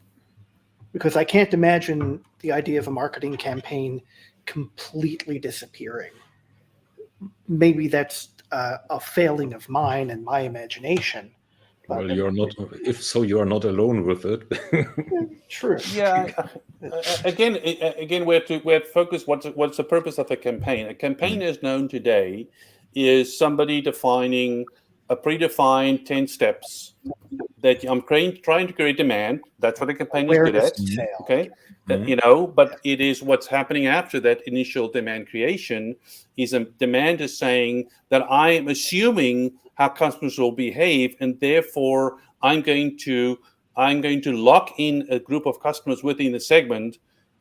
Because I can't imagine the idea of a marketing campaign completely disappearing. Maybe that's a failing of mine and my imagination. Well, you're not. If so, you are not alone with it. True. Yeah. Again, we have to focus. What's the purpose of a campaign? A campaign, as known today, is somebody defining a predefined 10 steps that I'm trying to create demand. That's what a campaign is good at. Okay. But it is what's happening after that initial demand creation is demand is saying that I am assuming how customers will behave, and therefore I'm going to lock in a group of customers within the segment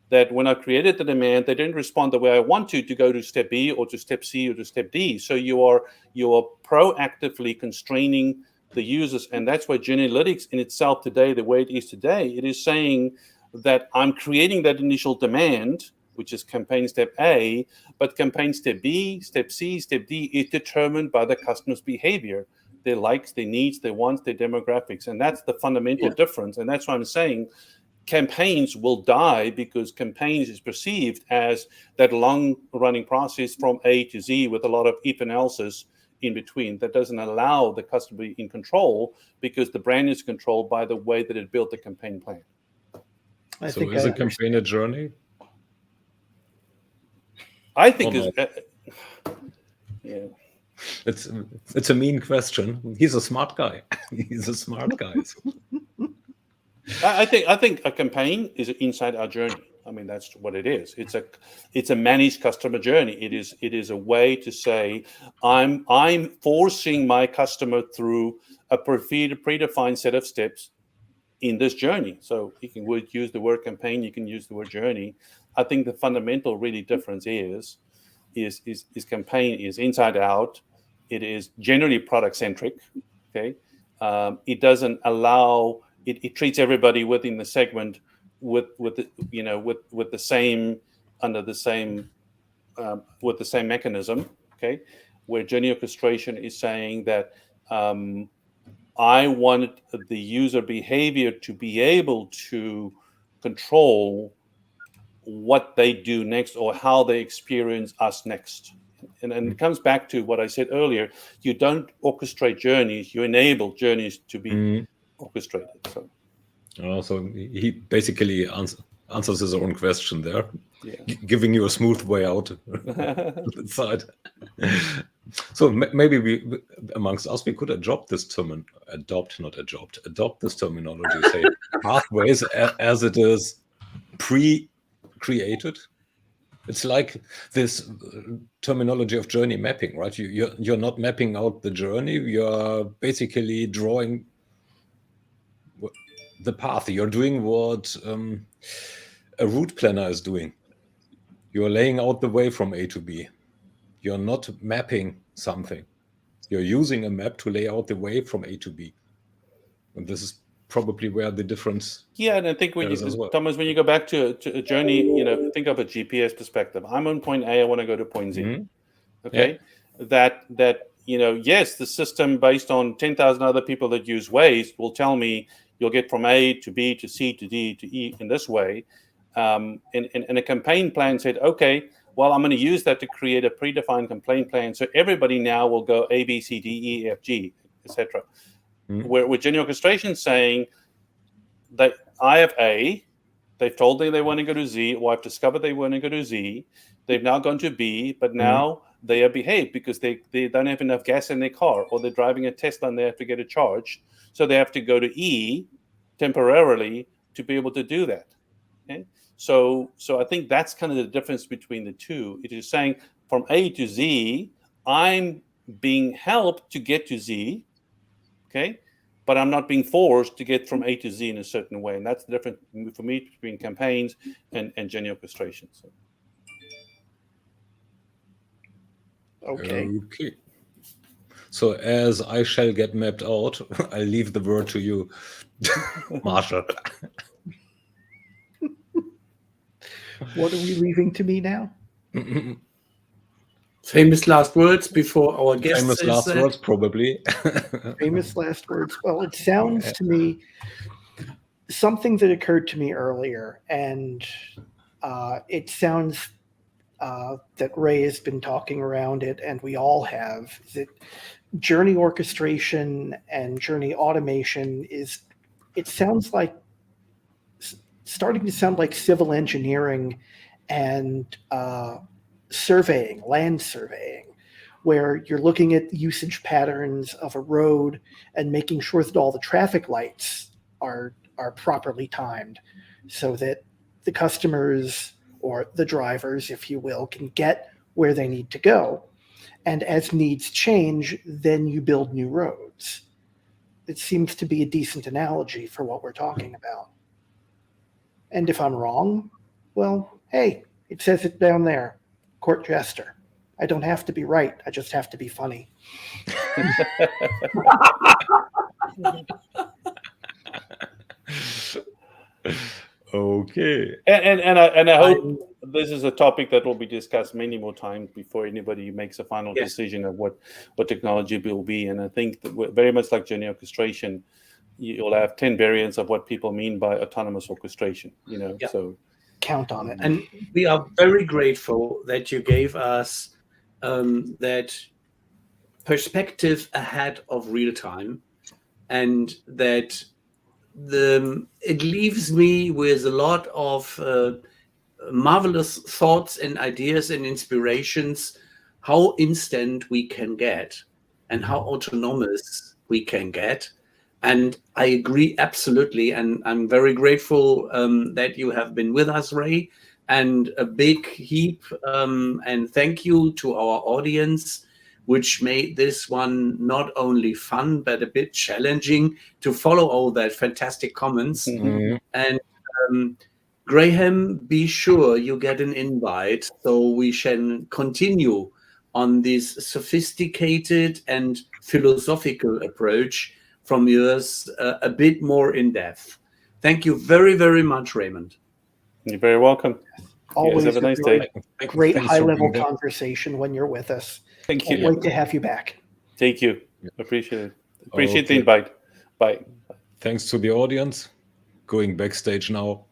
that when I created the demand, they didn't respond the way I want to go to step B or to step C or to step D. So you are proactively constraining the users, and that's why Journey Analytics in itself today, the way it is today, it is saying that I'm creating that initial demand, which is campaign step A, but campaign step B, step C, step D is determined by the customer's behavior, their likes, their needs, their wants, their demographics. And that's the fundamental difference. And that's why I'm saying campaigns will die, because campaigns is perceived as that long-running process from A to Z with a lot of if analysis in between that doesn't allow the customer to be in control, because the brand is controlled by the way that it built the campaign plan. So is a campaign a journey? I think yeah. It's a mean question. He's a smart guy. He's a smart guy. I think a campaign is inside our journey. I mean, that's what it is. It's a managed customer journey. It is a way to say, I'm forcing my customer through a predefined set of steps in this journey. So you can use the word campaign, you can use the word journey. I think the fundamental really difference is campaign is inside out. It is generally product centric. Okay, it doesn't allow. It treats everybody within the segment with the same mechanism. Okay, where Journey Orchestration is saying that I wanted the user behavior to be able to control what they do next or how they experience us next. And it comes back to what I said earlier. You don't orchestrate journeys, you enable journeys to be orchestrated. So he basically answers his own question there, giving you a smooth way out inside. So maybe we, amongst us, we could adopt this terminology, say pathways as it is pre-created. It's like this terminology of journey mapping, right? You're not mapping out the journey. You're basically drawing the path. You're doing what a route planner is doing. You're laying out the way from A to B. You're not mapping something. You're using a map to lay out the way from A to B. And this is probably where the difference. Yeah, and I think Thomas, when you go back to a journey, think of a GPS perspective. I'm on point A, I want to go to point Z. Mm-hmm. Okay, yeah. That yes, the system based on 10,000 other people that use Waze will tell me you'll get from A to B to C to D to E in this way. And a campaign plan said, okay, well, I'm going to use that to create a predefined campaign plan. So everybody now will go A, B, C, D, E, F, G, etc. Mm-hmm. Where with Journey Orchestration saying that I have A, they've told me they want to go to Z, or I've discovered they want to go to Z. They've now gone to B, but now they have behaved because they don't have enough gas in their car, or they're driving a Tesla and they have to get a charge. So they have to go to E temporarily to be able to do that. Okay? So I think that's kind of the difference between the two. It is saying from A to Z, I'm being helped to get to Z, okay? But I'm not being forced to get from A to Z in a certain way. And that's the difference for me between campaigns and Journey Orchestration. Okay. So as I shall get mapped out, I leave the word to you, Marshall. What are we leaving to me now? Famous last words before our guest. Famous last words, probably. Famous last words. Well, it sounds to me something that occurred to me earlier, and it sounds that Ray has been talking around it, and we all have, that journey orchestration and journey automation starting to sound like civil engineering and surveying, land surveying, where you're looking at usage patterns of a road and making sure that all the traffic lights are properly timed so that the customers or the drivers, if you will, can get where they need to go. And as needs change, then you build new roads. It seems to be a decent analogy for what we're talking about. And if I'm wrong, well, hey, it says it down there, court jester. I don't have to be right. I just have to be funny. Okay. And I hope this is a topic that will be discussed many more times before anybody makes a final decision of what technology will be. And I think that very much like Journey Orchestration, you'll have 10 variants of what people mean by autonomous orchestration, so count on it. And we are very grateful that you gave us that perspective ahead of real time, and that it leaves me with a lot of marvelous thoughts and ideas and inspirations, how instant we can get and how autonomous we can get. And I agree absolutely. And I'm very grateful that you have been with us, Ray. And a big heap and thank you to our audience, which made this one not only fun, but a bit challenging to follow all that fantastic comments. And Graham, be sure you get an invite so we can continue on this sophisticated and philosophical approach from yours, a bit more in depth. Thank you very, very much, Raymond. You're very welcome. Always have a nice day. Great high-level conversation when you're with us. Thank you. Can't wait to have you back. Thank you. Appreciate it. Appreciate the invite. Bye. Thanks to the audience. Going backstage now.